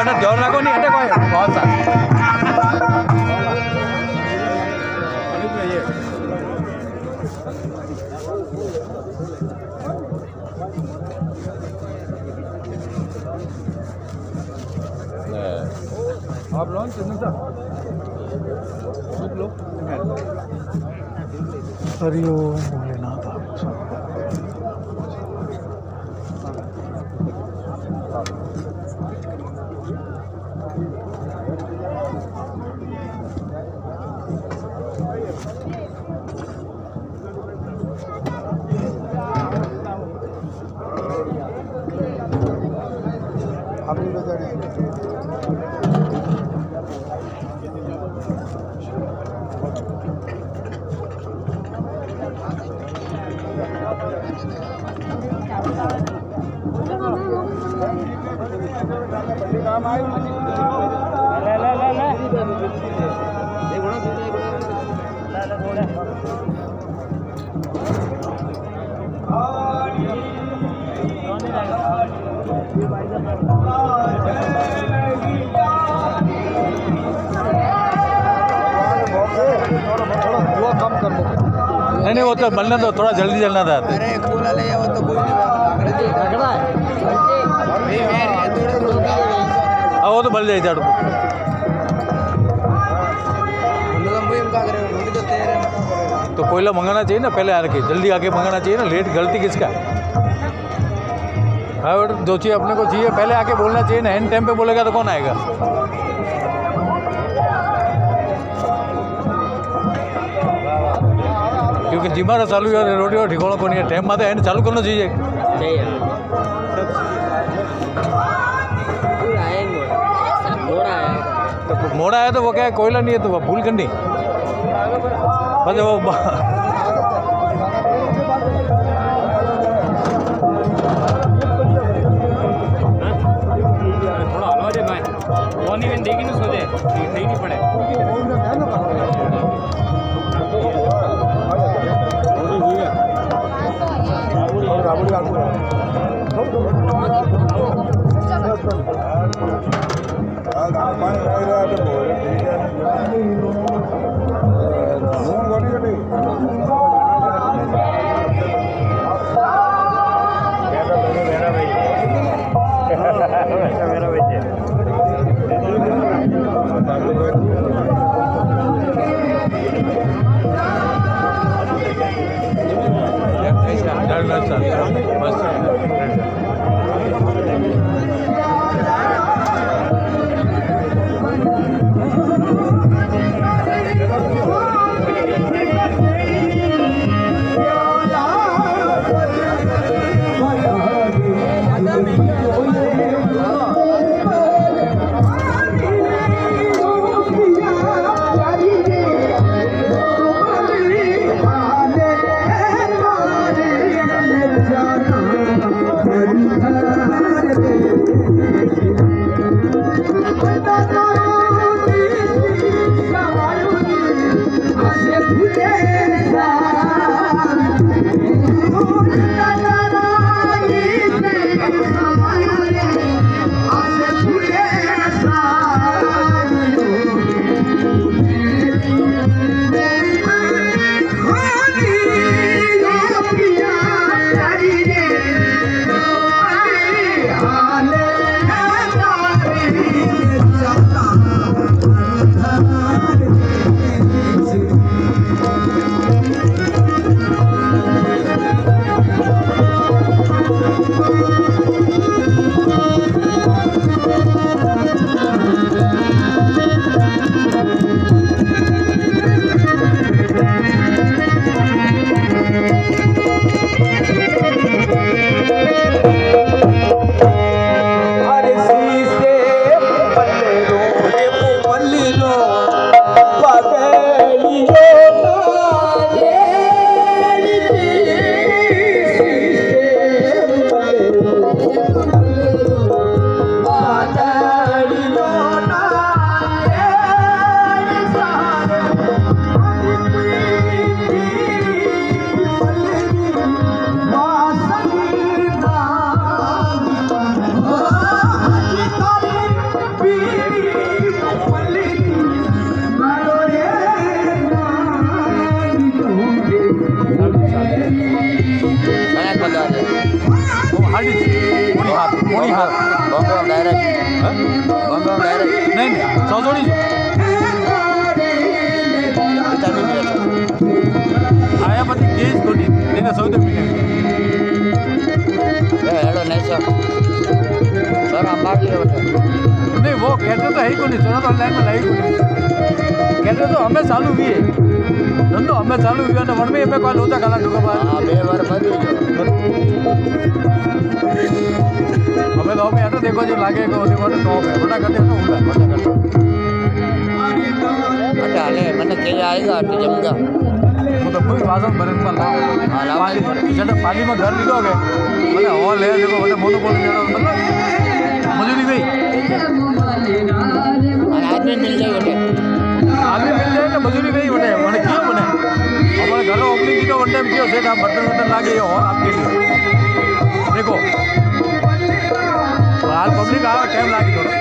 મને જોર લાગો નહીં એટલે કોઈ बहुत सा आप लोन चंदन साहब लो हरिओम भोलेनाथ नहीं वो तो बनना तो थोड़ा जल्दी चलना था। अरे कोला ले वो तो कोई नहीं रगड़ा है हाँ वो तो बल जाए झाड़ू तो कोयला मंगाना चाहिए ना पहले आके जल्दी आके मंगाना चाहिए ना लेट गलती किसका हाँ जो चाहिए अपने को चाहिए पहले आके बोलना चाहिए ना एंड टाइम पे बोलेगा तो कौन आएगा क्योंकि जिम्मा चालू है रोटी और ठिकाना को नहीं है टाइम में एंड चालू करना चाहिए तो मोड़ा है तो वो क्या है कोयला नहीं है तो वो भूल करनी बस वो थोड़ा हलवा दे भाई वो नहीं देगी ना सोचे नहीं पड़े નહીં નહીં 100 જોડીશું આયા પછી કેસ કોની એને સૌથી મિલે हेलो नहीं सर हम बात ले होते नहीं वो कहते तो है ही कोनी चलो तो ऑनलाइन में लाई कोनी कहते तो हमें चालू हुई है धंधो हमें चालू हुई है वन में पे कोई लोचा काला ढुका बात हाँ 2 बार बदी हमें तो हमें तो देखो जो लागे को देखो तो टॉप है बड़ा करते तो होगा बड़ा करते अच्छा ले मैंने के आएगा तो जमगा मतलब कोई वाजन भरन पर लाओ हाँ, लाओ। जब पाली में घर लीधोगे मैंने हॉल है देखो मैंने मोनोपोल मतलब मजूरी भाई आदमी मिल जाए बोले आदमी मिल जाए तो मजूरी भाई बोले मैंने क्यों बने हमारे घर ओपनिंग की तो वन टाइम क्यों सेट आप बर्तन वर्तन लागे हॉल आपके लिए देखो हाल पब्लिक आया टाइम लागे थोड़ा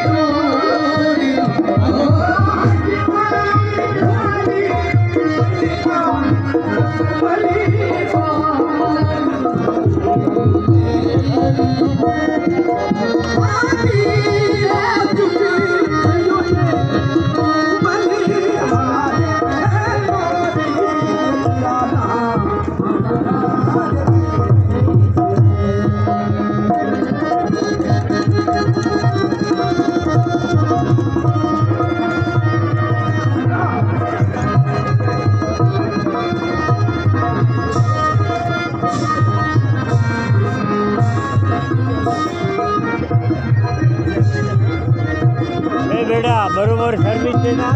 बेटा बरोबर सर्विस देना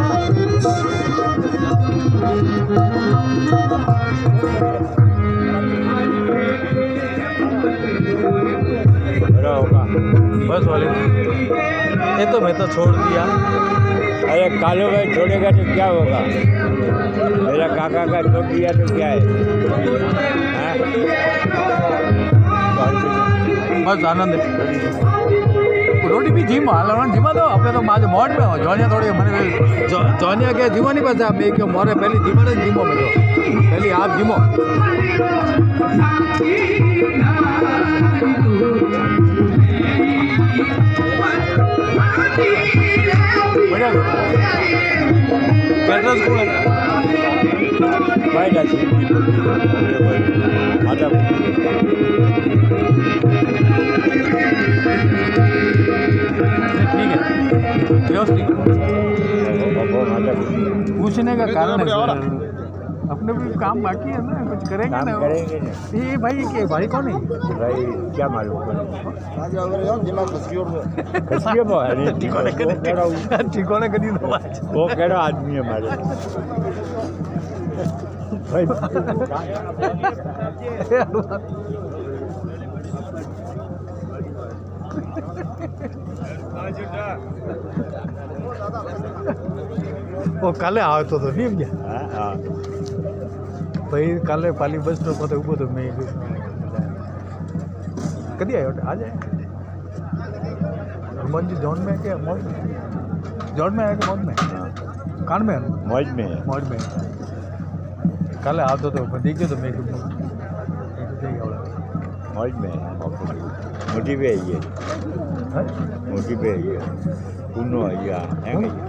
बस वाले ये तो मैं तो छोड़ दिया अरे कालू भाई छोड़ेगा तो क्या होगा मेरा काका का छोड़ दिया तो क्या है हाँ? बस आनंद है रोटी भी जीम हालना जीमा तो अपने तो माज मोड में हो जोनिया थोड़ी मैंने जोनिया के जीमो नहीं पता मैं क्यों मोरे पहली जीमा ने जीमो में तो पहली आप जीमो बढ़िया एड्रेस को भाई डाची माता ठीक है व्यवस्थित पूछने का कारण है अपने भी काम बाकी है ना कुछ करेंगे काम ना करेंगे ना ये भाई के भाई कौन है भाई क्या मालूम ठिकाने करी दो वो केड़ा आदमी है हमारे भाई वो काले आवतो तो नहीं गया हाँ हाँ भाई काले पाली बस स्टॉप पर उभो तो मैं कभी आयो आ जाए हनुमान जी जॉन में है क्या मौज में जॉन में है कि मौज में कान में है ना? मौज में है मौज में काले आवतो तो देखियो तो मैं मौज में है मोटी पे है ये मोटी पे है ये पुनो है ये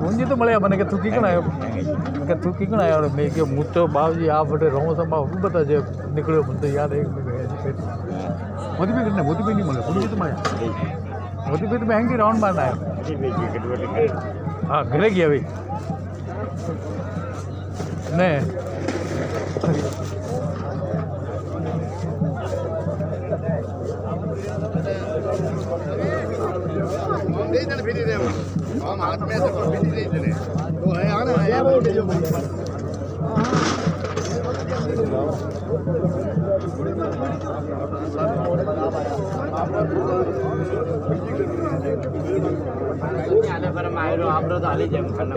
मुंजी तो મળ્યા મને કે તું કીકણ આવ્યો કે તું કીકણ આવ્યો મેં કે હું તો બાવજી આ વટે રમોસમાં હું બતા જે નીકળ્યો મને તો યાદ મોતીભાઈ મોતીભાઈ નહીં મળે પુંજી તો મળ્યા મોતીભાઈ તો હેંગી રાઉન્ડ મારना આવ્યો હા ઘરે ગયા ભાઈ ને हम हाथ में से फिरी दे देने तो है आना है आने पर मायरो आपरो तो आली जेम खाना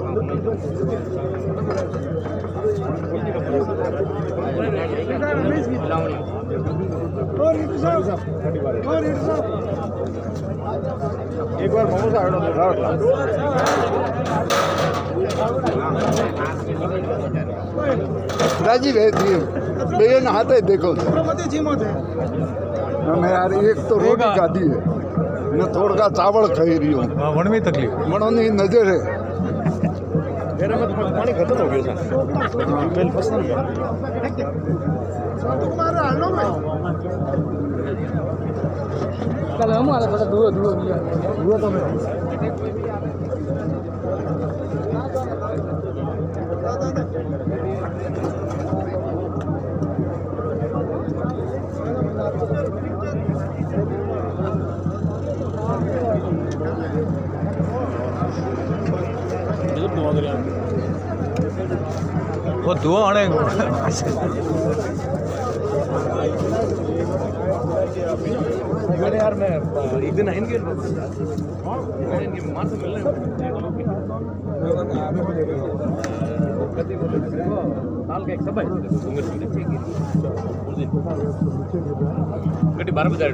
एक बार मोमोज आया राजीव है भैया नहाते देखो मैं यार एक तो रोटी खाती है ને થોડકા ચાવળ ખાઈ રહ્યો વણવી તકલીફ મણોની નજર છે પાણી ખતમ હો ગયો છે પસંદ કાલે અમારે બધા દૂર દૂર દૂર તમે वो धुआं आने यार मैं एक दिन आएंगे मार से मिलने साल का एक सब है गड्डी 12 बजे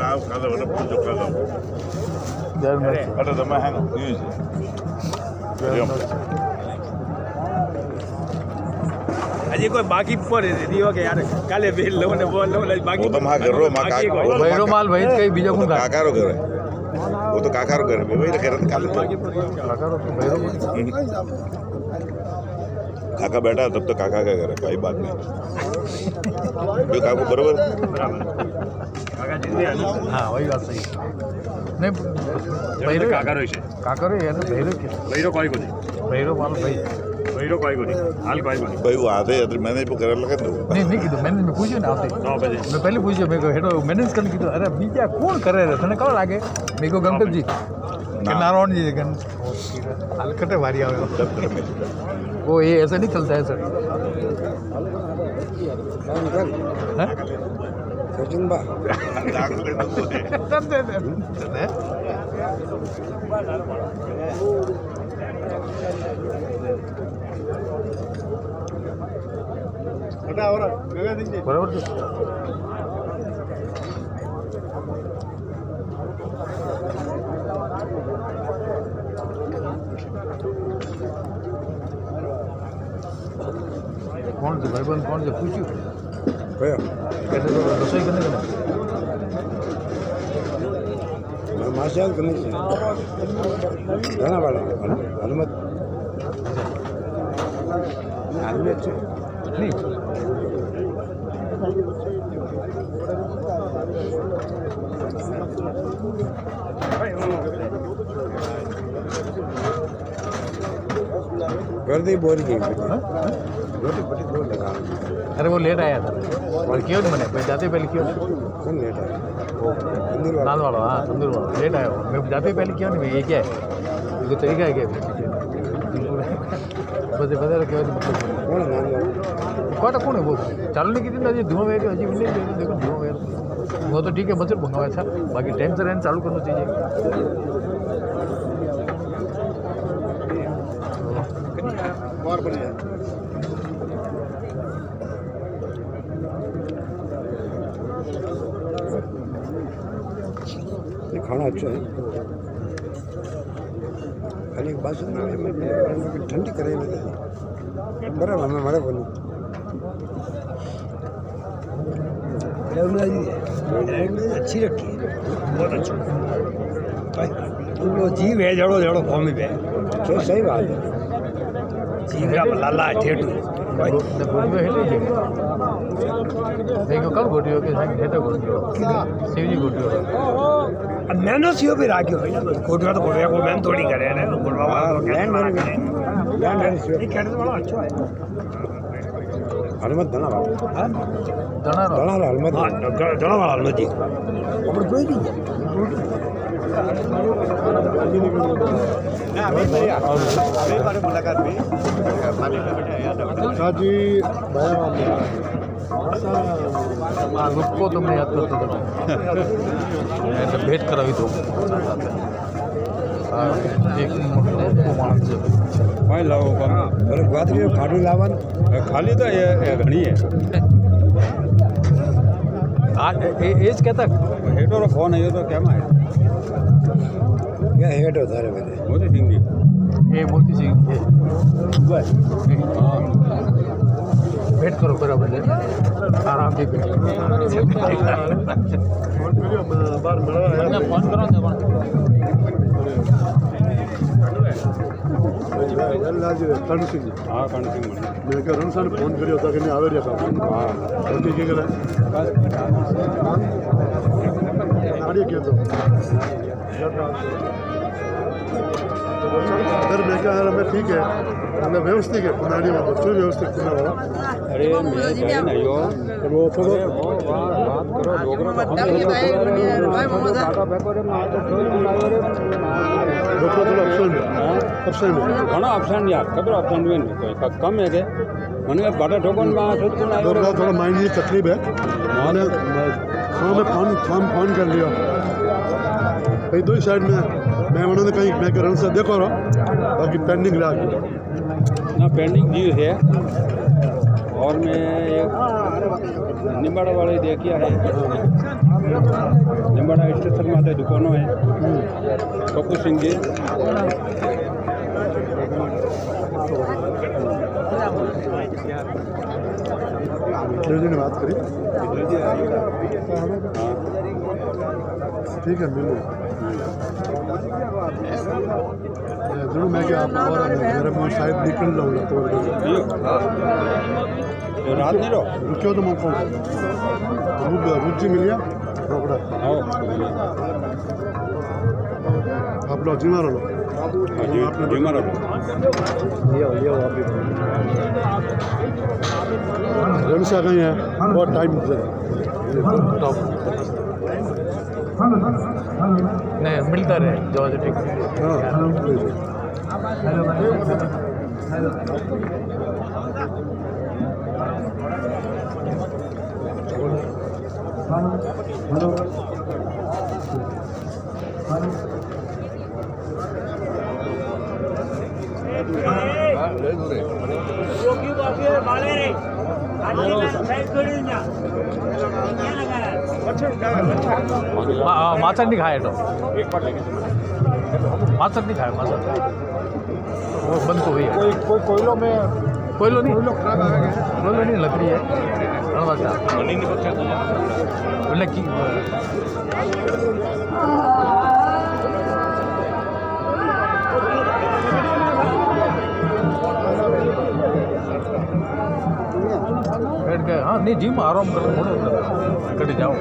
आप खाना वाला पूछो खाना अरे दमा है ना न्यूज़ હજી કોઈ બાકી પર દીવો કે યાર કાલે વેલ લો ને બોલ લો બાકી वो तो माँ कर रो माँ भैरो माल भाई कई बीजा कौन था काकारो करे वो तो काकारो करे वही तो करे काले तो काका बैठा है, तब तो काका का करे कोई बात नहीं जो काको बरोबर हाँ वही बात सही नहीं भैरो કાકારો છે काकरो यार भैरो के વૈરો કોઈ કોની भैरो माल भाई વૈરો કોઈ કોની હાલ કોઈ કોની भाई वो आते हैं मैंने वो करे लगे तो नहीं कीधु मैंने पूछ्યું ને આવતે નો બજે मैं पहले पूछ्યું मैं हेडो मैनेज करने कीधु अरे बीजा कौन करे रे तने कौन लागे मेरे को गणपत जी के नारायण जी गण हलकटे भारी आवे वो ये ऐसा नहीं चलता है सर हैं સચિન બા बराबर છે कौन से भाईबंद कौन से पूछ्યું કયો कहते तो रसोई करने का મેં માસિયાલ કરી છે ઘણા વાળા હનુમત હનુમત છે नहीं कर दी बोल गई हाँ? रोटी पटी दो लगा अरे वो लेट आया था और क्यों नहीं मैंने भाई जाते पहले क्यों नहीं कौन लेट है नाल वाला हाँ तंदूर वाला लेट आया वो मैं जाते पहले क्यों नहीं भाई ये क्या है ये तरीका है क्या बस पता क्या कौन नाम कोटा कौन है वो चालू नहीं की थी ना ये धुआं वेर अजीब नहीं देखो धुआं वेर वो तो ठीक है बस मंगावा अच्छा बाकी टाइम से रहने चालू करना चाहिए और बढ़िया ये खाना अच्छा है खाली एक बात ठंडी करे बराबर हमें मरे बोली अच्छी रखी है बहुत अच्छा वो जीव है जड़ो जड़ो कौमी पे सही बात है जीव का लाला ठेठू गोटियो हेठे છે देखो कल गोटियो के संग हेठे गोटियो शिवजी गोटियो मैंने सीओ भी राख्यो कोटवा तो कोटवा को मैंने थोड़ी करे ने कोटवा वाला लैंड मेरे सीओ ये कैरेट वाला अच्छा है हनुमत धना वाला हां धना हनुमत हां धना वाला हनुमत जी ऊपर कोई नहीं मुलाकात में जी रुको तुमने याद करते तो भेंट करावी तो एक मोटो माणस છે ભાઈ લાવો અરે વાત કે ખાડું લાવવાનું ખાલી તો એ ઘણી હે આ એજ કહેતા હેટોરો ફોન આવ્યો તો કેમ આવ્યો क्या हेट होता है मेरे મોદી સિંગી ये मोती सिंह वेट करो बराबर है आराम से फोन करो कर्ण सिंह हाँ कर्ण सिंह मैं क्या रण साहब फोन करियो था कि नहीं आवे रहा हाँ बाकी क्या करे आड़िए क्या तो अगर मैं क्या मैं ठीक है मैं व्यवस्थित है पुनाड़ी में बच्चों व्यवस्थित पुना वाला अरे मैं गए नहीं हो वो थोड़ा बात करो डोगरा डॉक्टर थोड़ा ऑप्शन है घणा ऑप्शन यार खबर ऑप्शन में कोई कम है के मैंने बाटा ठोकन में डॉक्टर थोड़ा माइंड की तकलीफ है मैंने हाँ मैं फोन कर लिया कहीं दो ही साइड में मैं उन्होंने कहीं मैं रण से देखो रहा बाकी पेंडिंग रहा ना पेंडिंग जी है और मैं एक निम्बाड़ा वाले देखिया है निम्बाड़ा स्टेशन में आते दुकानों है कपूर सिंह जी ने बात करी ठीक है मिलो जरूर मैं क्या आप और मेरे मुँह शायद निकल जाऊँगा तो रात नहीं रहो रुको तो मौका रुचि मिल गया रोकड़ा आप लो जी मारो लो जी मारो ये रण से आ गए हैं बहुत टाइम नहीं मिलता रहे जो ठीक हाँ माछर नहीं खाए तो माछर नहीं खाए माछर वो बंद तो हुई है कोई कोयलों में कोयलो नहीं खराब आएगा कोयलो नहीं लकड़ी है बोले कि बैठ गए हाँ नहीं जिम आराम करो थोड़ा कट जाओ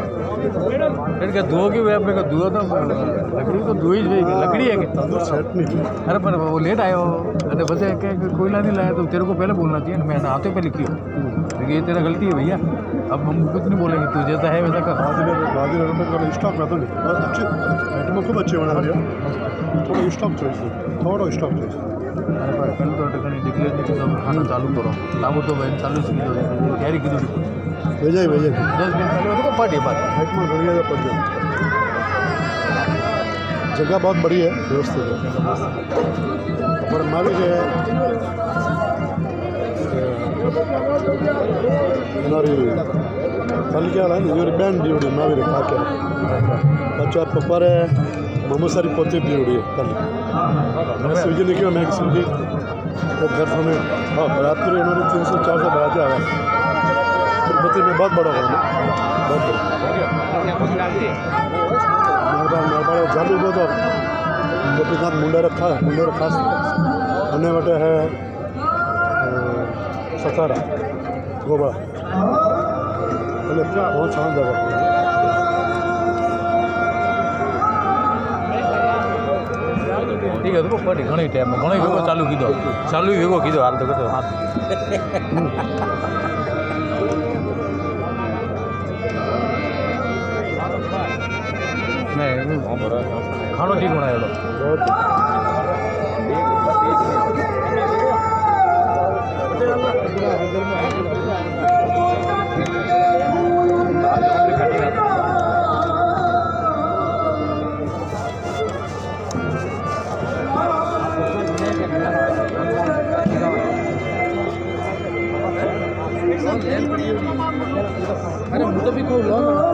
बैठ गए धुओ की अपने को धुआ तो लकड़ी तो धुई लकड़ी है कि सेट नहीं अरे पर वो लेट आयो अरे बस कोयला नहीं लाया तो तेरे को पहले बोलना चाहिए ना मैंने आते पहले क्यों लेकिन ये तेरा गलती है भैया अब हम कुछ नहीं बोलेंगे तू जैसा है वैसा कर स्टॉक में तो नहीं बहुत अच्छे आइटम खूब अच्छे बना दिया थोड़ा स्टॉक चाहिए थोड़ा स्टॉक चाहिए पहले तो डिक्लेयर नहीं किया खाना चालू करो लागू तो भाई चालू की तैयारी की भेजा 10 दिन पहले तो पार्टी बात आइटम बढ़िया है पड़ जगह बहुत बड़ी है व्यवस्थित है और मालिक है कल क्या है इवर बैंड ड्यूटी मावी काके बच्चा पप्पारे ममसारी पोते ड्यूटी कल मैंने सुजी ने क्यों मैं सुजी वो घर हमें हाँ रात में इन्होंने 300-400 बराते आया तिरुपति में बहुत बड़ा होगा बहुत बड़ा मेरे बड़े चालू को तो गोपीनाथ मुंडा रखा होने वाले है सतारा गोबा पहले बहुत शानदार ठीक है तो पार्टी घणी टाइम में घणो वेगो चालू कीधो हाल तो कतो हाथ नहीं खानो ठीक बनायो अरे मुझे भी खूब लो ना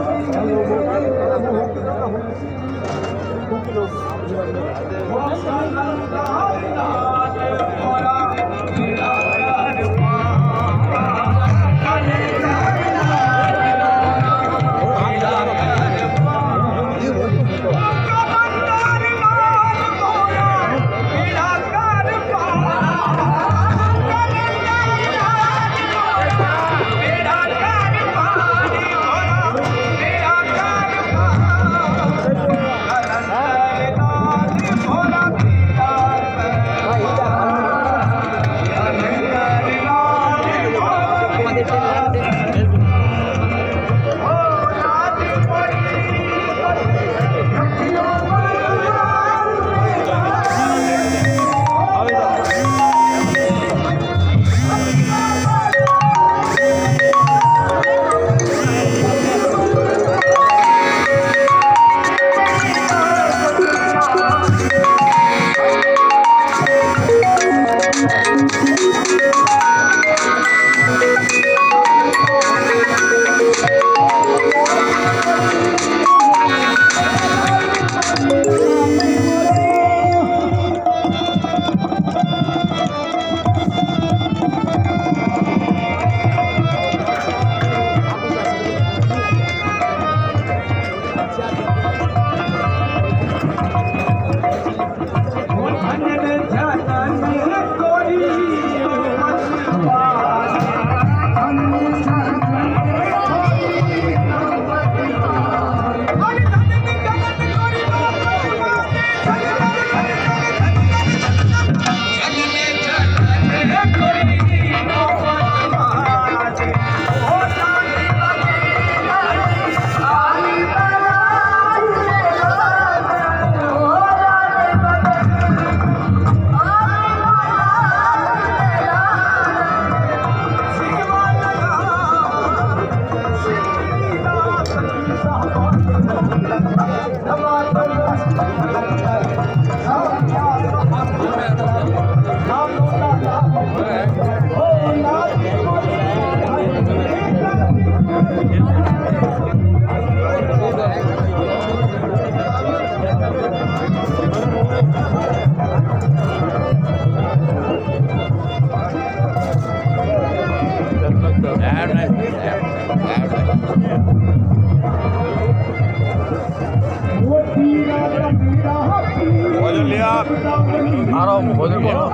आ रहा हूँ भोजन करो।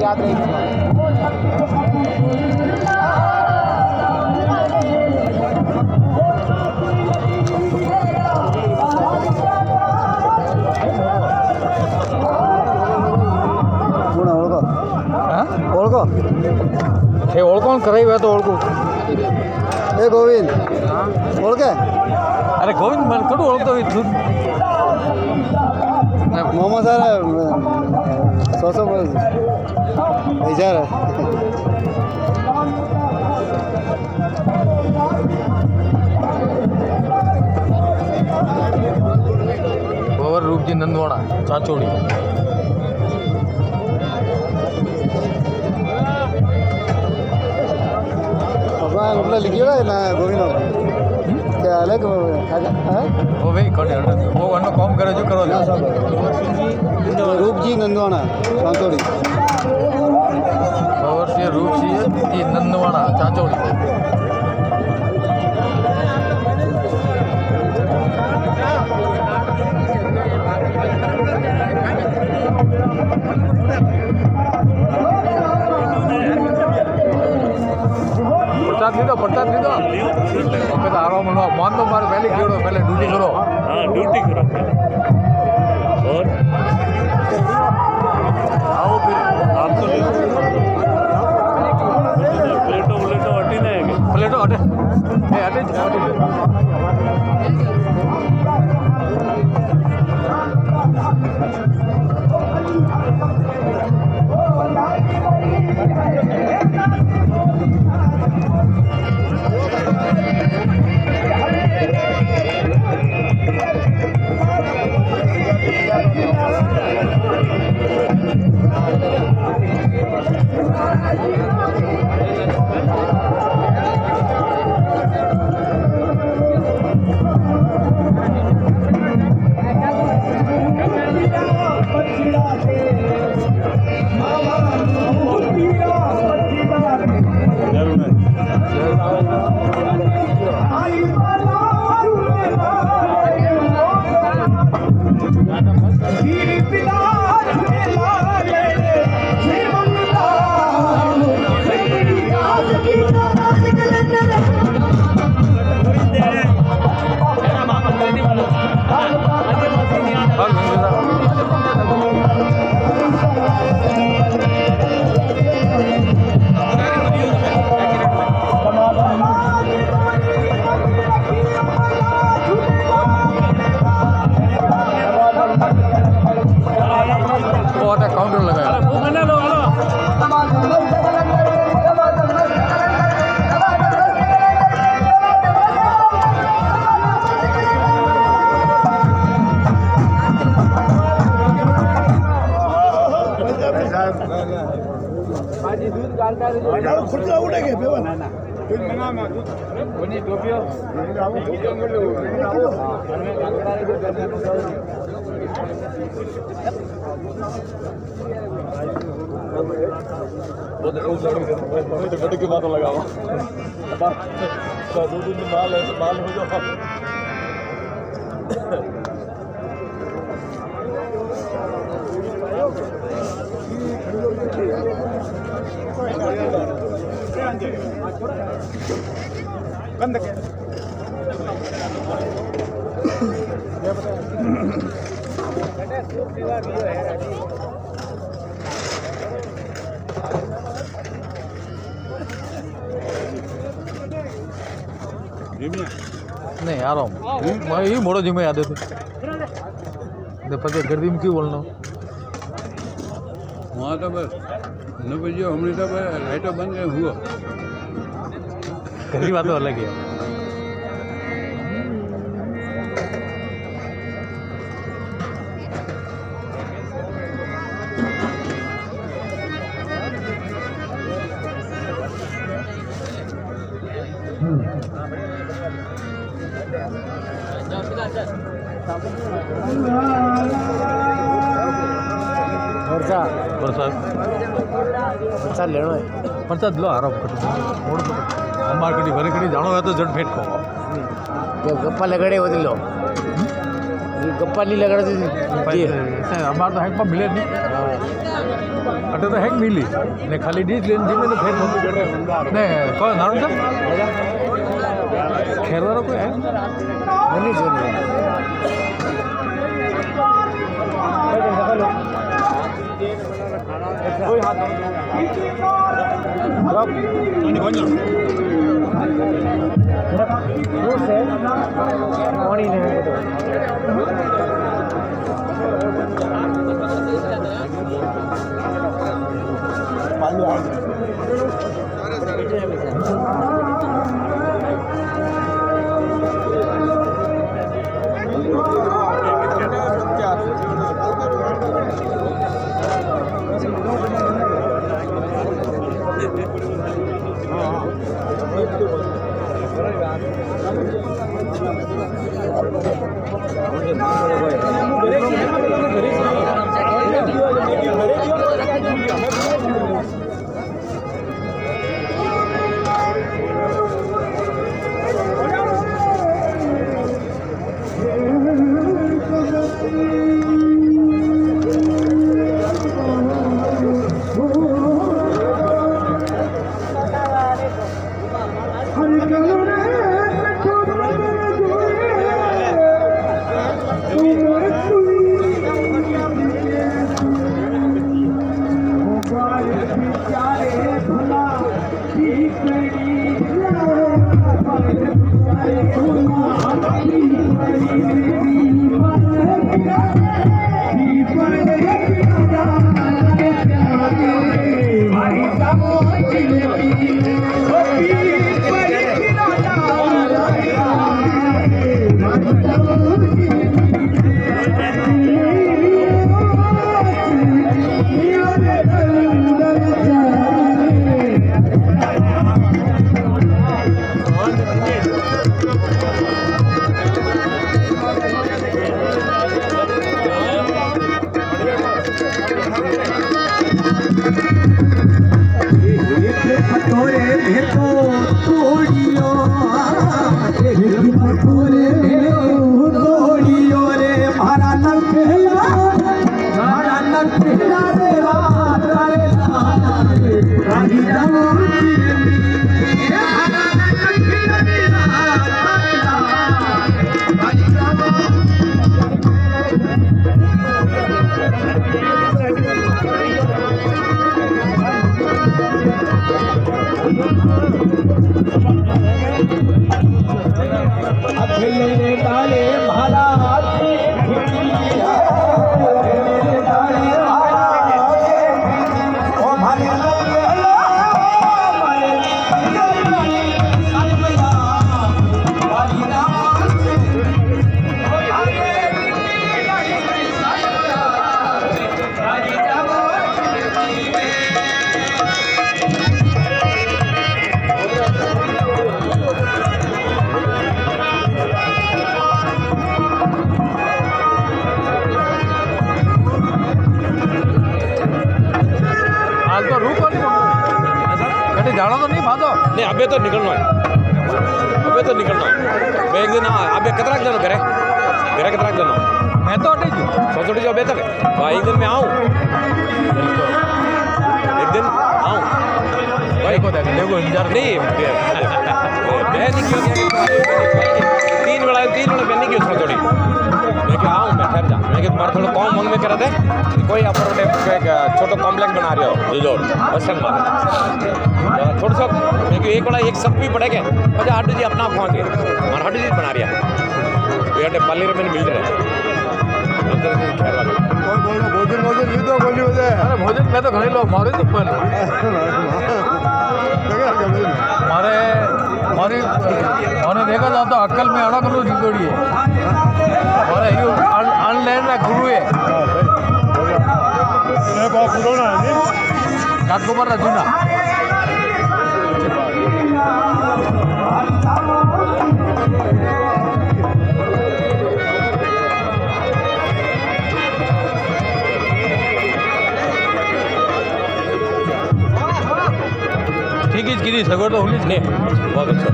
याद ओळखो हे ओळखून करावी तो ओळखू हे गोविंद ओळखे अरे गोविंद मला कडू ओळखतो मोमो सर सौ हजार गोवर रूपजी नंदवाड़ा चाचोड़ी अपना लिखिएगा ना गोविंद क्या अलग वो भाई कट वो अन्नो कॉम करे जो करो रूप जी नंदवाड़ा चाचोड़ी गोवर से रूप जी नंदवाड़ा चाचोड़ी प्रसाद लीधो वक्त आराम मनवा मोहन तो मारे पहले खेड़ो पहले ड्यूटी करो। हाँ ड्यूटी करो और आओ फिर आप तो प्लेटो प्लेटो हटी नहीं है प्लेटो हटे हटे काउंटर लगाया खुर्चा उडेगे के बातों लगाओ दो दिन माल हो जाओ बंद नहीं आराम ये मोड़ो जिम्मे याद थे पता गर्दी में क्यों बोलना वहाँ तो बस न बजे हमने तो लाइटों बंद हुआ गर्दी बात तो अलग है प्रसाद लेना है प्रसाद लो आराम करो अम्बार कड़ी भरी कड़ी जानो है तो जट फेंट को गप्पा लगड़े होती लो गप्पा नहीं लगड़े थी अम्बार तो हैक पर मिले नहीं अटे तो हैक मिली ने खाली डीज लेन जी में तो फेंट हो ने कौन नाम था खेरवारो कोई है नहीं जोनी कोई हाथ हाल तो रुको नहीं कहीं जाना तो नहीं बांधो नहीं अबे तो निकलना है मैं एक दिन अबे कितना जन करे घरे कितना जन मैं तो अटे हूँ सोचोड़ी जो बेहतर है एक दिन मैं आऊँ एक दिन आऊँ भाई देखो देखो इंतजार नहीं मैं नहीं क्यों 3 वेला मैं नहीं क्यों सोचोड़ी मैं क्या आऊँ मैं ठहर जा मैं कि तुम्हारा थोड़ा कॉम मंग में करा दे कोई अपर छोटा कॉम्प्लेक्स बना रहे हो जो बसन में थोड़ा सा मैं कि एक वाला एक सब भी पड़ेगा अच्छा हड्डू जी अपना पहुँच गए हमारा हड्डू जी बना रहा ये पल्ली में मिल रहे अरे भोजन मैं तो घणी लो मारे तो पर मारे देखा जाए तो अक्कल में अड़ा करो जिंदड़ी है मारे यू ऑनलाइन ना गुरु है राजकुमार ना जूना ठीक है गिरी सगोर तो होली नहीं बहुत अच्छा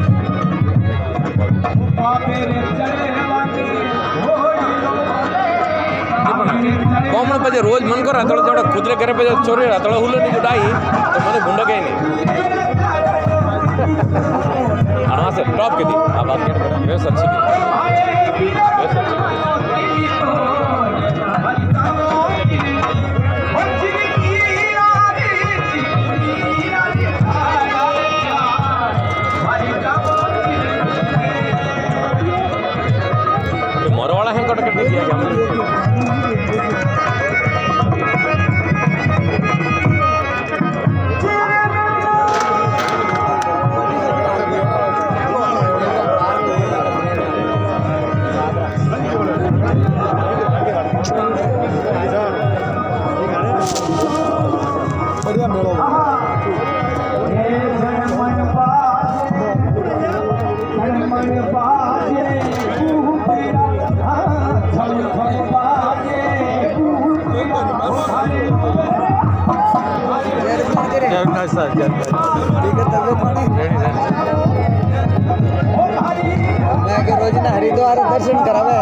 कॉमन पे रोज मन कर थोड़ा थोड़ा खुदरे करे पे चोरी रहा थोड़ा हुल्ले नहीं जुटाई तो मैंने गुंडा कहीं नहीं हाँ से टॉप की थी आप बात कर बेस अच्छी थी बेस अच्छी मरवाड़ा है कट कर दिया क्या बढ़िया मेला रोज हरिद्वार दर्शन करावे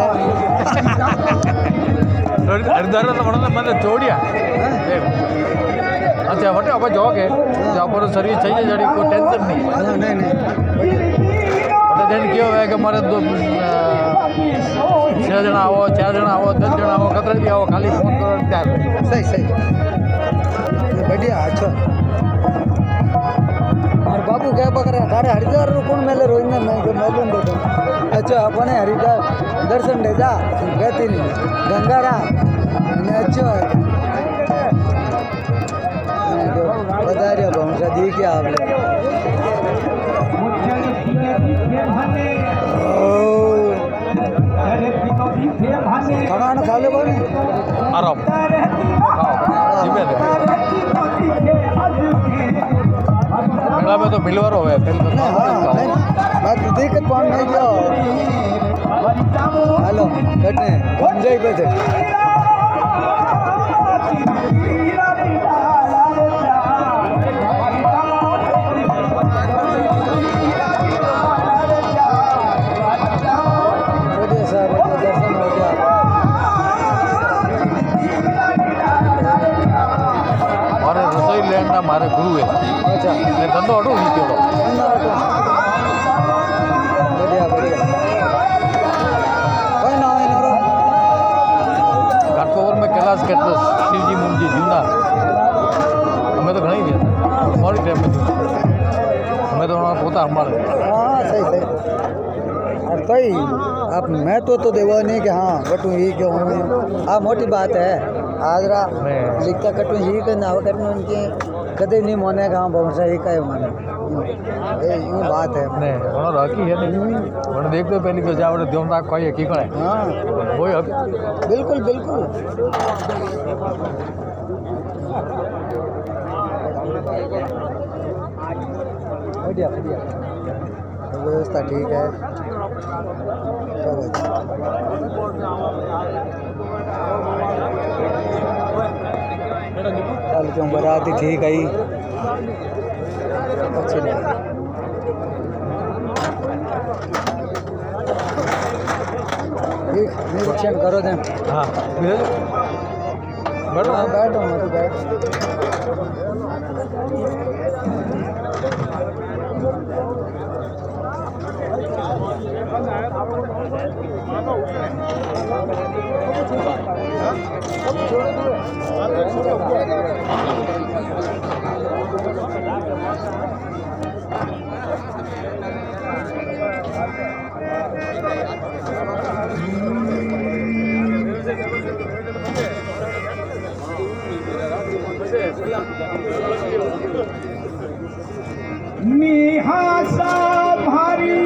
हरिद्वार तो बड़ा मतलब जोड़िया अच्छा वटे अब जॉग है जहाँ पर सर्विस चाहिए जड़ी कोई टेंशन नहीं नहीं दिन क्यों है कि हमारे 6 जना आओ 4 जना आओ 10 जना आओ कतरे भी आओ खाली फोन करो तैयार सही बढ़िया अच्छा और बाबू क्या पकड़ रहा तारे हरिद्वार कौन मेले रोज में मैं मेले देता अच्छा अपने हरिद्वार दर्शन दे जा गति नहीं गंगारा अच्छा बता रहे पहुँचा दी क्या आपने खाना खा ले बोले आराम मेला में तो मिलवर हो बात दिक्कत कौन नहीं क्या हेलो बैठे जय बैठे मारे गुरु है अच्छा ने धंधो अटो ही केड़ो बढ़िया बढ़िया कोई ना है नरो घाटकोवर में कैलाश कैटरस शिवजी मुमजी जूना हमें तो घना ही दिया मोरी टाइम में हमें तो वहाँ पोता हमारे हाँ सही सही और सही आप मैं तो देवा नहीं कि हाँ बटू ही क्यों हाँ मोटी बात है आजरा नहीं। लिखता कटू ही के ना कटू उनके कदे नहीं मोने का बहुत सही का है माने ये यूँ बात है ने वहाँ राखी है नहीं वहाँ देख दो पहले को जावड़े देवता कोई है की कड़े हाँ वो अब बिल्कुल बिल्कुल बढ़िया बढ़िया व्यवस्था ठीक है सब अच्छा चल क्यों बारात ही ठीक आई अच्छी लगी ठीक निरीक्षण करो दें हाँ बैठो हाँ बैठो मैं तो बैठ निहासा भारी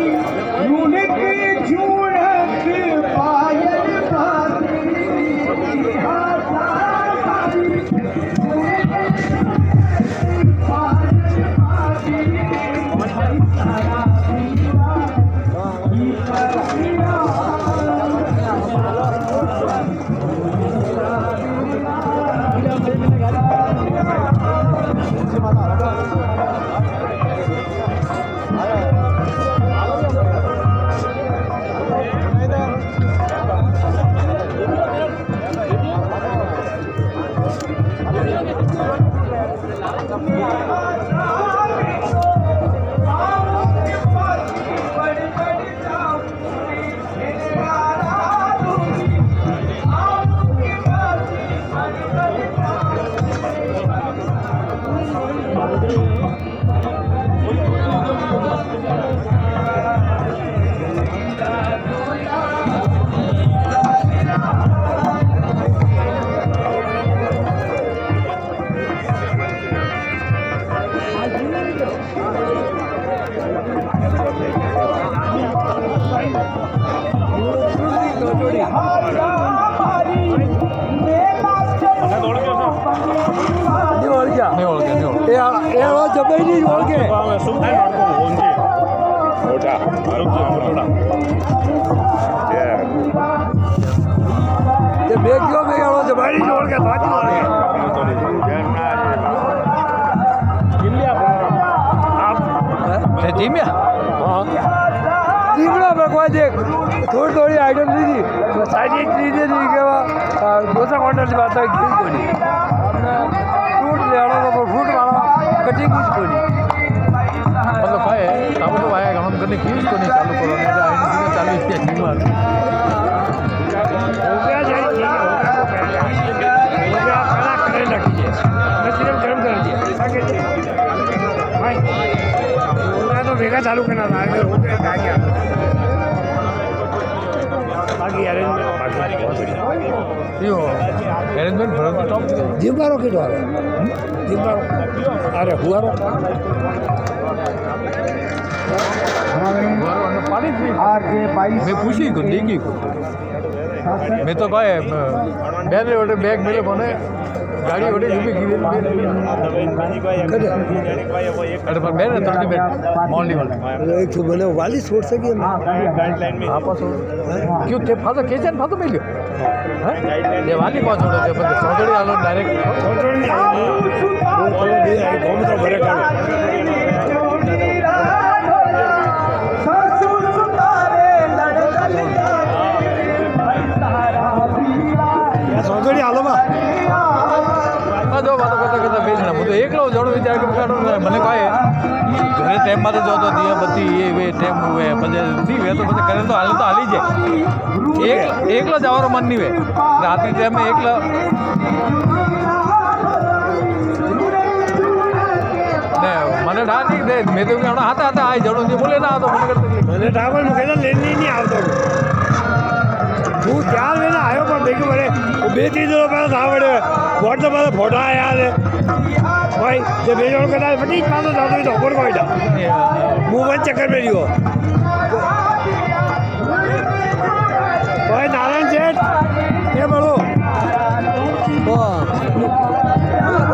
रुनक झूणक पायल भारी निहासा भारी थोड़ी थोड़ी आइटम लीजिए साइड लीजिए नहीं के दोसा क्वांटल की बात है घी को नहीं फ्रूट ले आना तो फ्रूट वाला कटिंग कुछ को नहीं मतलब भाई हम तो आए हम करने की को नहीं चालू करो नहीं आए नहीं चालू किया नहीं बात हो गया जाएगी हो गया खाना करने लगी मैं सिर्फ गर्म कर दिया भाई मैं तो वेगा चालू करना था अगर हो गया क्या बाकी अरेंजमेंट यो अरेंजमेंट भरत टॉप जिम्बारो की डॉल जिम्बारो अरे हुआ पानी मैं पूछी को देगी को मैं तो कहे बैग वोटे बैग मिले बने गाड़ी वोटे यूपी की अरे पर मैं तो नहीं मॉल वाले एक तो बने वाली छोड़ सकी आपस क्यों थे फादर केचन फादर मिलियो हैं ये वाली कौन छोड़े थे पर चौधरी आलो डायरेक्ट तो भरे काढो चौधरी आलो बा જો વાતો કરતા કરતા બે જણા હું તો એકલો જોડો વિચાર કે કાઢો મને કહે ઘરે ટાઈમમાં તો જોતો દિયા બધી એ ટાઈમ હોય પછી નહીં વે તો પછી કરે તો હાલી જાય એકલો જવાનો મન નહીં વે રાત્રિ ટાઈમે એકલા ને મને ડાર નહીં દે મેં તો હમણાં હતા હતા આ જણો જે બોલે ના આવતો મને કરતા મને ટાવર મૂકે લેની નહીં આવતો હું ત્યાર વેલા આવ્યો પણ ભેગું પડે હું 2-3 દિવસ પહેલાં આવડે વોટ તો બધા ફોટા આવ્યા છે ભાઈ જે બે જણ કદાચ પટી જ પાછો જતો તો ખબર કોઈ હું પણ ચક્કર મેં રહ્યો ભાઈ નારાયણ શેઠ એ બોલો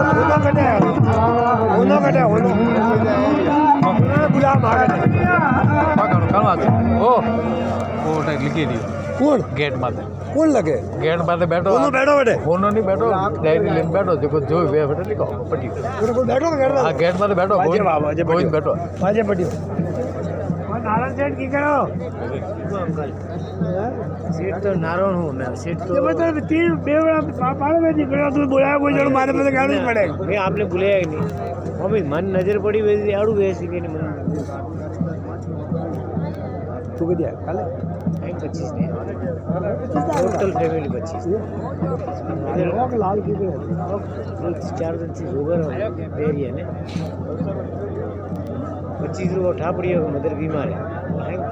ઓનો કટે ગુલાબ માગે ઓ લીખી દીધું કોણ ગેટ માથે કોણ લગે ગેટ માથે બેઠો ઓનો બેઠો બેઠે ફોનો નહીં બેઠો ડાયરી લઈને બેઠો જો કોઈ જોયું બે બેઠો લીખો પટી બેઠો હા ગેટ માથે બેઠો કોઈ બેઠો બાજે પડ્યો નારાયણ શેઠ કી કરો सीट तो नारोन हूँ मैं सीट तो मतलब 3 पाड़ में निकला तू बुलाया कोई जड़ मारे पे गाड़ी पड़े भाई आपने बुलाया ही नहीं मम्मी मन नजर पड़ी वैसे आड़ू वैसे के नहीं मन तू के दिया काले 25 ने टोटल फैमिली 25 इधर लाल की 4 दिन से शुगर बेरी है ने 25 रुपये उठा पड़ी है मदर बीमार है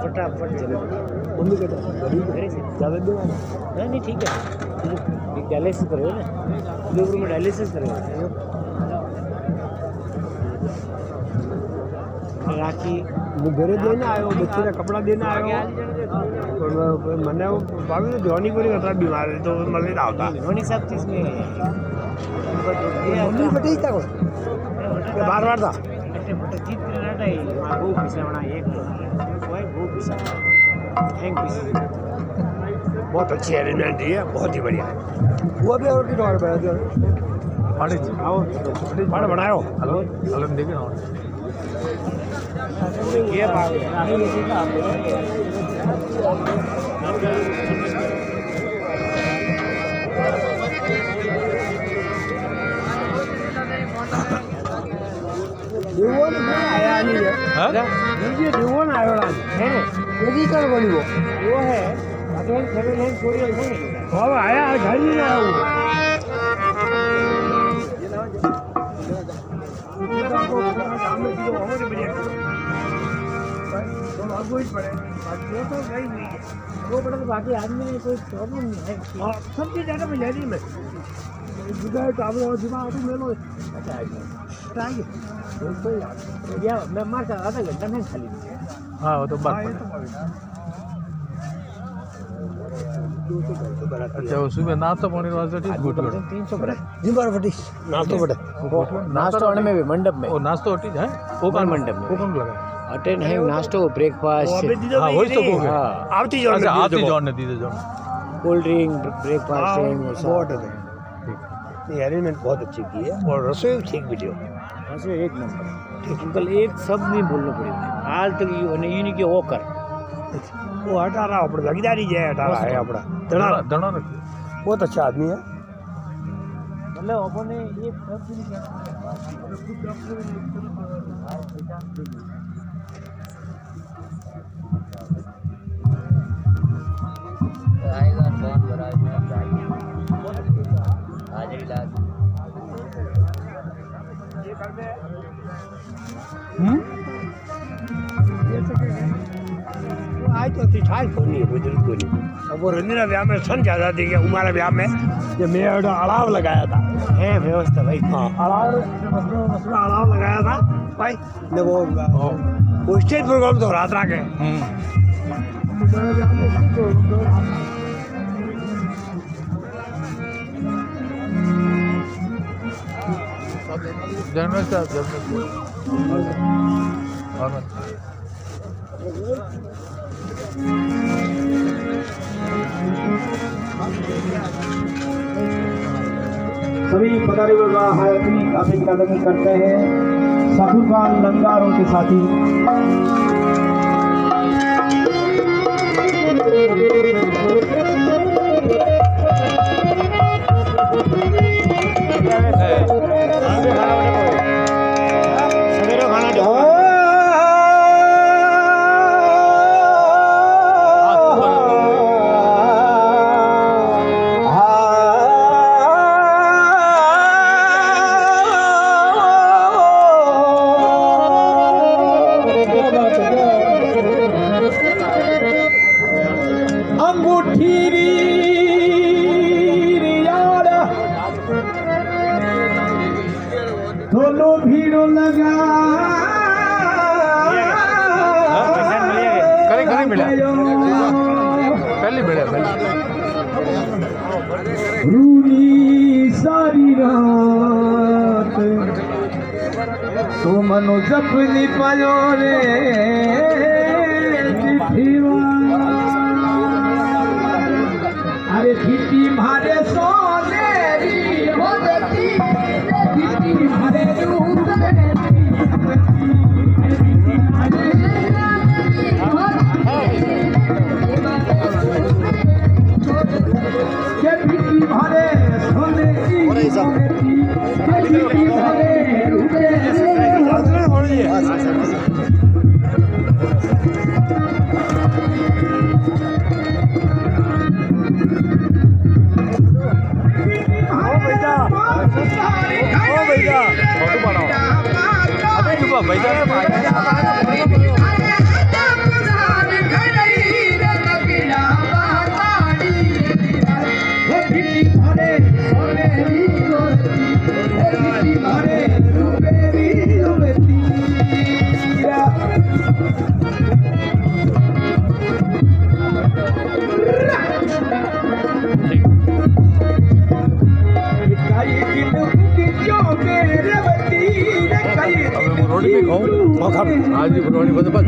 फटाफट चले मम्मी कहता ज़्यादा देवाना नहीं ठीक है डायलिसिस करो ना लोग में डायलिसिस करो राखी હું ઘરે જઈને આવ્યો બચ્ચીને કપડાં દઈને આવ્યો પણ મને ભાવી તો જોની કરી હતા બીમાર તો મને આવતા धोनी सब चीज़ में મમ્મી બટી તા કે બાર વાર था जीत कर रहा है वो पीछे बना एक कोई वो पीछे हैंग पीछे बहुत अच्छी अरेंजमेंट है बहुत ही बढ़िया वो भी और किधर बैठा दिया પાડી જ आओ पाड़ बनायो હલો હલો દેખી ના ये बात देवोन आया नहीं है હા ये देवोन आयो ना है यदि कर बोली वो है अगर सेवन लाइन छोड़ी है नहीं अब आया गाड़ी में आया वो बड़ा तो बाकी आदमी में कोई प्रॉब्लम नहीं है सब चीज जाकर मैं ले ली मैं जुदा तो अब और जुदा तो ले लो अच्छा आइए या मैं मार कर आधा घंटा में खाली હા वो तो बात अच्छा वो सुबह नाश्ता पानी वास्ते ठीक गुट 300 बड़ा जिम्बार फटी नाश्तो बड़े नाश्ता होने में भी मंडप में वो नाश्ता होती है कोकण मंडप में कोकण लगा अटेंड है नाश्तो ब्रेकफास्ट हाँ वही तो बोल हाँ आवती जो अच्छा आती जॉन ने दीदे जॉन कोल्ड ड्रिंक ब्रेकफास्ट बहुत है ये अरेंजमेंट बहुत अच्छी की है और रसोई ठीक भी थी ऐसे एक नंबर अंकल एक शब्द नहीं बोलना पड़ेगा आज तक यूनी के होकर वो हटा रहा अपना भागीदारी है हटा रहा है अपना धना धना धना रखिए बहुत अच्छा आदमी है मतलब अपने एक शब्द नहीं आज तो ठाल कोनी है बुजुर्ग कोनी अब वो रंजना ब्याह में सन ज्यादा थी कि हमारे ब्याह में जो मैं अलाव लगाया था है व्यवस्था भाई हाँ अलाव अलाव लगाया था भाई ने वो स्टेज प्रोग्राम तो रात के जनरल साहब सभी पधारे हुए हायती अपनी कदमी करते हैं साधु खान लंगार उनके साथी सवेरे खाना जो थोलो भीड़ो लगा करे करे मिला पहली मिले पहली रूनी सारी रात तो मनो सपनी पायो रे अरे खिटी मारे सोनेरी होती खिटी मारे रोटी भी खाओ आज भी रोटी बदल